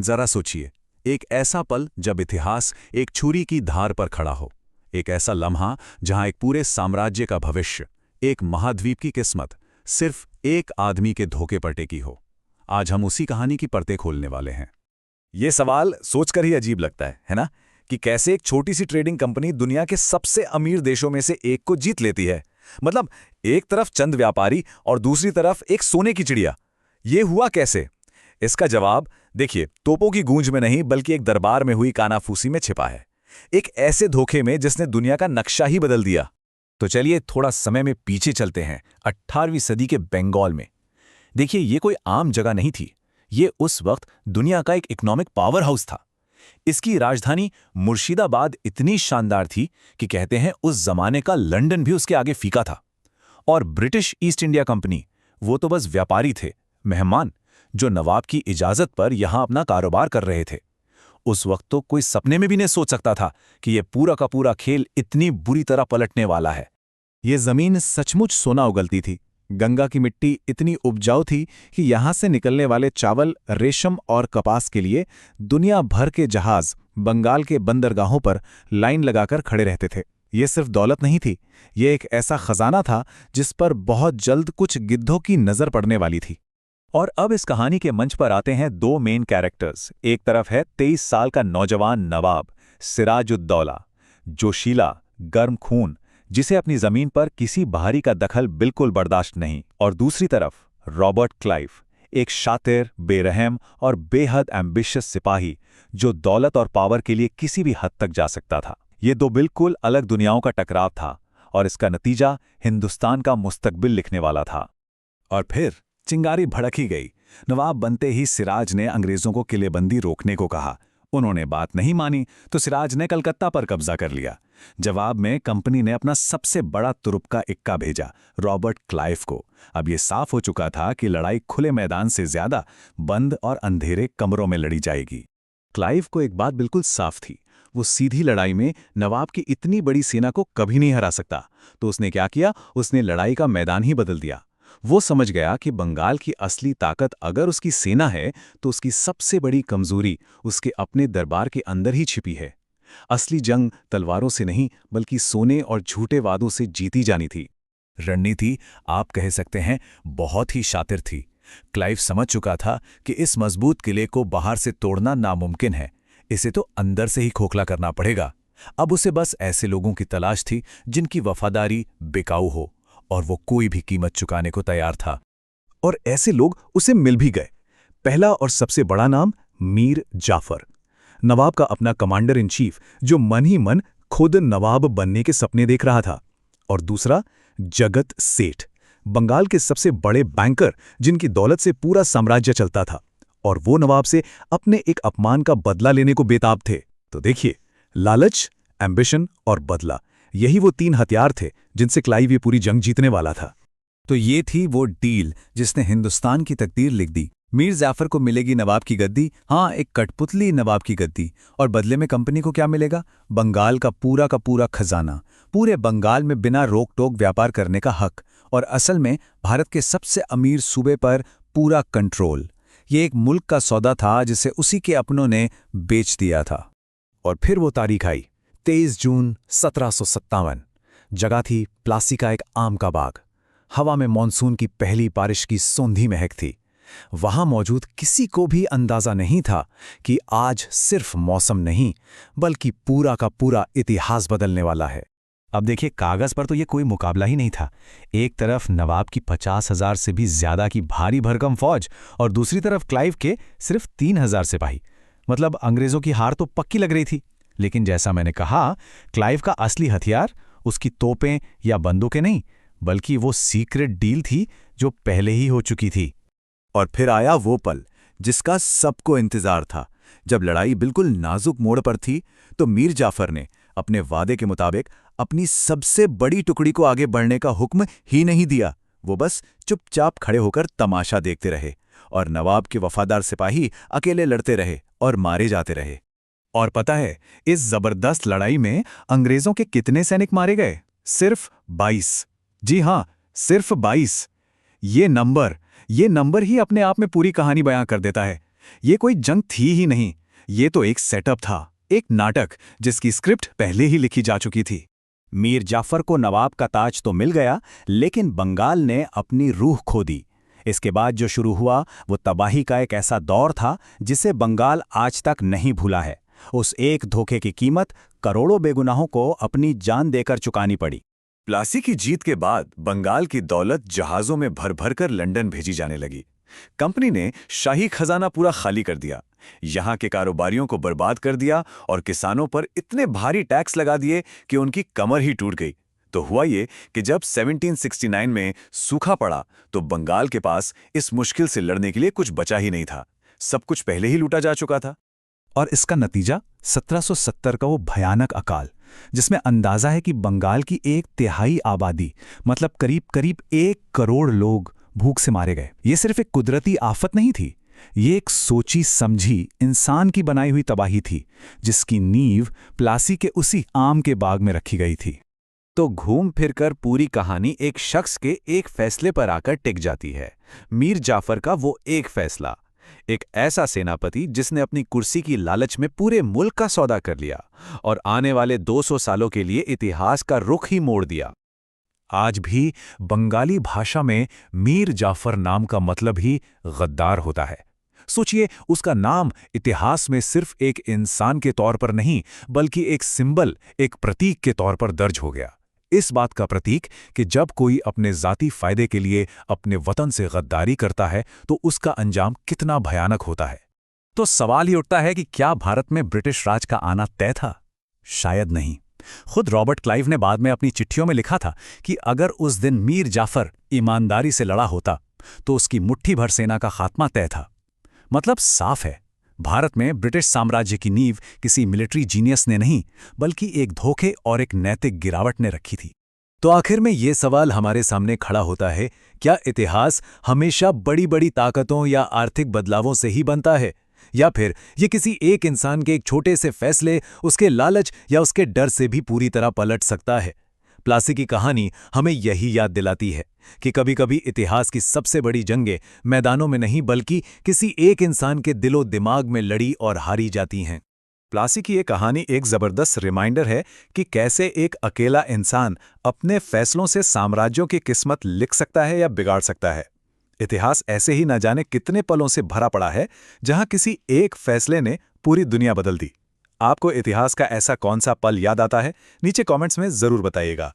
जरा सोचिए, एक ऐसा पल जब इतिहास एक छुरी की धार पर खड़ा हो। एक ऐसा लम्हा जहां एक पूरे साम्राज्य का भविष्य, एक महाद्वीप की किस्मत सिर्फ एक आदमी के धोखे पर टेकी हो। आज हम उसी कहानी की परतें खोलने वाले हैं। ये सवाल सोचकर ही अजीब लगता है ना? कि कैसे एक छोटी सी ट्रेडिंग कंपनी दुनिया के सबसे अमीर देशों में से एक को जीत लेती है। मतलब एक तरफ चंद व्यापारी और दूसरी तरफ एक सोने की चिड़िया। ये हुआ कैसे? इसका जवाब देखिए, तोपों की गूंज में नहीं बल्कि एक दरबार में हुई कानाफूसी में छिपा है। एक ऐसे धोखे में जिसने दुनिया का नक्शा ही बदल दिया। तो चलिए थोड़ा समय में पीछे चलते हैं 18वीं सदी के बंगाल में। देखिए, ये कोई आम जगह नहीं थी। ये उस वक्त दुनिया का एक इकोनॉमिक पावर हाउस था। इसकी राजधानी मुर्शिदाबाद इतनी शानदार थी कि कहते हैं उस जमाने का लंदन भी उसके आगे फीका था। और ब्रिटिश ईस्ट इंडिया कंपनी, वो तो बस व्यापारी थे, मेहमान, जो नवाब की इजाजत पर यहां अपना कारोबार कर रहे थे। उस वक्त तो कोई सपने में भी नहीं सोच सकता था कि यह पूरा का पूरा खेल इतनी बुरी तरह पलटने वाला है। ये जमीन सचमुच सोना उगलती थी। गंगा की मिट्टी इतनी उपजाऊ थी कि यहां से निकलने वाले चावल, रेशम और कपास के लिए दुनिया भर के जहाज बंगाल के बंदरगाहों पर लाइन लगाकर खड़े रहते थे। ये सिर्फ दौलत नहीं थी, ये एक ऐसा खजाना था जिस पर बहुत जल्द कुछ गिद्धों की नजर पड़ने वाली थी। और अब इस कहानी के मंच पर आते हैं दो मेन कैरेक्टर्स। एक तरफ है 23 साल का नौजवान नवाब सिराजुद्दौला, जोशीला, गर्म खून, जिसे अपनी जमीन पर किसी बाहरी का दखल बिल्कुल बर्दाश्त नहीं। और दूसरी तरफ रॉबर्ट क्लाइव, एक शातिर, बेरहम और बेहद एम्बिशियस सिपाही, जो दौलत और पावर के लिए किसी भी हद तक जा सकता था। ये दो बिल्कुल अलग दुनियाओं का टकराव था और इसका नतीजा हिंदुस्तान का मुस्तकबिल लिखने वाला था। और फिर चिंगारी भड़क ही गई। नवाब बनते ही सिराज ने अंग्रेजों को किलेबंदी रोकने को कहा। उन्होंने बात नहीं मानी तो सिराज ने कलकत्ता पर कब्जा कर लिया। जवाब में कंपनी ने अपना सबसे बड़ा तुरुप का इक्का भेजा, रॉबर्ट क्लाइव को। अब यह साफ हो चुका था कि लड़ाई खुले मैदान से ज्यादा बंद और अंधेरे कमरों में लड़ी जाएगी। क्लाइव को एक बात बिल्कुल साफ थी, वो सीधी लड़ाई में नवाब की इतनी बड़ी सेना को कभी नहीं हरा सकता। तो उसने क्या किया? उसने लड़ाई का मैदान ही बदल दिया। वो समझ गया कि बंगाल की असली ताकत अगर उसकी सेना है तो उसकी सबसे बड़ी कमजोरी उसके अपने दरबार के अंदर ही छिपी है। असली जंग तलवारों से नहीं बल्कि सोने और झूठे वादों से जीती जानी थी। रणनीति, आप कह सकते हैं, बहुत ही शातिर थी। क्लाइव समझ चुका था कि इस मजबूत किले को बाहर से तोड़ना नामुमकिन है, इसे तो अंदर से ही खोखला करना पड़ेगा। अब उसे बस ऐसे लोगों की तलाश थी जिनकी वफादारी बेकाऊ हो और वो कोई भी कीमत चुकाने को तैयार था। और ऐसे लोग उसे मिल भी गए। पहला और सबसे बड़ा नाम मीर जाफर, नवाब का अपना कमांडर इन चीफ, जो मन ही मन खुद नवाब बनने के सपने देख रहा था। और दूसरा जगत सेठ, बंगाल के सबसे बड़े बैंकर, जिनकी दौलत से पूरा साम्राज्य चलता था। और वो नवाब से अपने एक अपमान का बदला लेने को बेताब थे। तो देखिए, लालच, एम्बिशन और बदला, यही वो तीन हथियार थे जिनसे क्लाइव ये पूरी जंग जीतने वाला था। तो ये थी वो डील जिसने हिंदुस्तान की तकदीर लिख दी। मीर जाफर को मिलेगी नवाब की गद्दी, हाँ, एक कठपुतली नवाब की गद्दी। और बदले में कंपनी को क्या मिलेगा? बंगाल का पूरा खजाना, पूरे बंगाल में बिना रोक टोक व्यापार करने का हक, और असल में भारत के सबसे अमीर सूबे पर पूरा कंट्रोल। ये एक मुल्क का सौदा था जिसे उसी के अपनों ने बेच दिया था। और फिर वो तारीख आई, 23 जून 1757। जगह थी प्लासी का एक आम का बाग। हवा में मॉनसून की पहली बारिश की सौंधी महक थी। वहां मौजूद किसी को भी अंदाजा नहीं था कि आज सिर्फ मौसम नहीं बल्कि पूरा का पूरा इतिहास बदलने वाला है। अब देखिए, कागज पर तो ये कोई मुकाबला ही नहीं था। एक तरफ नवाब की 50,000 से भी ज्यादा की भारी भरकम फौज और दूसरी तरफ क्लाइव के सिर्फ 3,000 सिपाही। मतलब अंग्रेजों की हार तो पक्की लग रही थी। लेकिन जैसा मैंने कहा, क्लाइव का असली हथियार उसकी तोपें या बंदूकें नहीं बल्कि वो सीक्रेट डील थी जो पहले ही हो चुकी थी। और फिर आया वो पल जिसका सबको इंतजार था। जब लड़ाई बिल्कुल नाजुक मोड़ पर थी तो मीर जाफर ने अपने वादे के मुताबिक अपनी सबसे बड़ी टुकड़ी को आगे बढ़ने का हुक्म ही नहीं दिया। वो बस चुपचाप खड़े होकर तमाशा देखते रहे और नवाब के वफादार सिपाही अकेले लड़ते रहे और मारे जाते रहे। और पता है, इस जबरदस्त लड़ाई में अंग्रेजों के कितने सैनिक मारे गए? सिर्फ 22। जी हां, सिर्फ 22। ये नंबर ही अपने आप में पूरी कहानी बयां कर देता है। ये कोई जंग थी ही नहीं, ये तो एक सेटअप था, एक नाटक जिसकी स्क्रिप्ट पहले ही लिखी जा चुकी थी। मीर जाफर को नवाब का ताज तो मिल गया, लेकिन बंगाल ने अपनी रूह खो दी। इसके बाद जो शुरू हुआ वो तबाही का एक ऐसा दौर था जिसे बंगाल आज तक नहीं भूला है। उस एक धोखे की कीमत करोड़ों बेगुनाहों को अपनी जान देकर चुकानी पड़ी। प्लासी की जीत के बाद बंगाल की दौलत जहाज़ों में भर भर कर लंदन भेजी जाने लगी। कंपनी ने शाही खजाना पूरा खाली कर दिया, यहाँ के कारोबारियों को बर्बाद कर दिया और किसानों पर इतने भारी टैक्स लगा दिए कि उनकी कमर ही टूट गई। तो हुआ ये कि जब 1769 में सूखा पड़ा तो बंगाल के पास इस मुश्किल से लड़ने के लिए कुछ बचा ही नहीं था। सब कुछ पहले ही लूटा जा चुका था। और इसका नतीजा 1770 का वो भयानक अकाल, जिसमें अंदाजा है कि बंगाल की 1/3 आबादी, मतलब करीब करीब 1 करोड़ लोग भूख से मारे गए। ये सिर्फ एक कुदरती आफत नहीं थी, ये एक सोची समझी इंसान की बनाई हुई तबाही थी, जिसकी नींव प्लासी के उसी आम के बाग में रखी गई थी। तो घूम फिरकर पूरी कहानी एक शख्स के एक फैसले पर आकर टिक जाती है। मीर जाफर का वो एक फैसला, एक ऐसा सेनापति जिसने अपनी कुर्सी की लालच में पूरे मुल्क का सौदा कर लिया और आने वाले 200 सालों के लिए इतिहास का रुख ही मोड़ दिया। आज भी बंगाली भाषा में मीर जाफर नाम का मतलब ही गद्दार होता है। सोचिए, उसका नाम इतिहास में सिर्फ एक इंसान के तौर पर नहीं, बल्कि एक सिंबल, एक प्रतीक के तौर पर दर्ज हो गया। इस बात का प्रतीक कि जब कोई अपने जाती फायदे के लिए अपने वतन से गद्दारी करता है तो उसका अंजाम कितना भयानक होता है। तो सवाल ही उठता है कि क्या भारत में ब्रिटिश राज का आना तय था? शायद नहीं। खुद रॉबर्ट क्लाइव ने बाद में अपनी चिट्ठियों में लिखा था कि अगर उस दिन मीर जाफर ईमानदारी से लड़ा होता तो उसकी मुट्ठी भर सेना का खात्मा तय था। मतलब साफ है, भारत में ब्रिटिश साम्राज्य की नींव किसी मिलिट्री जीनियस ने नहीं, बल्कि एक धोखे और एक नैतिक गिरावट ने रखी थी। तो आखिर में ये सवाल हमारे सामने खड़ा होता है, क्या इतिहास हमेशा बड़ी बड़ी ताकतों या आर्थिक बदलावों से ही बनता है, या फिर ये किसी एक इंसान के एक छोटे से फैसले, उसके लालच या उसके डर से भी पूरी तरह पलट सकता है? प्लासी की कहानी हमें यही याद दिलाती है कि कभी-कभी इतिहास की सबसे बड़ी जंगें मैदानों में नहीं, बल्कि किसी एक इंसान के दिलो दिमाग में लड़ी और हारी जाती हैं। प्लासी की ये कहानी एक जबरदस्त रिमाइंडर है कि कैसे एक अकेला इंसान अपने फैसलों से साम्राज्यों की किस्मत लिख सकता है या बिगाड़ सकता है। इतिहास ऐसे ही न जाने कितने पलों से भरा पड़ा है जहां किसी एक फैसले ने पूरी दुनिया बदल दी। आपको इतिहास का ऐसा कौन सा पल याद आता है? नीचे कमेंट्स में जरूर बताइएगा।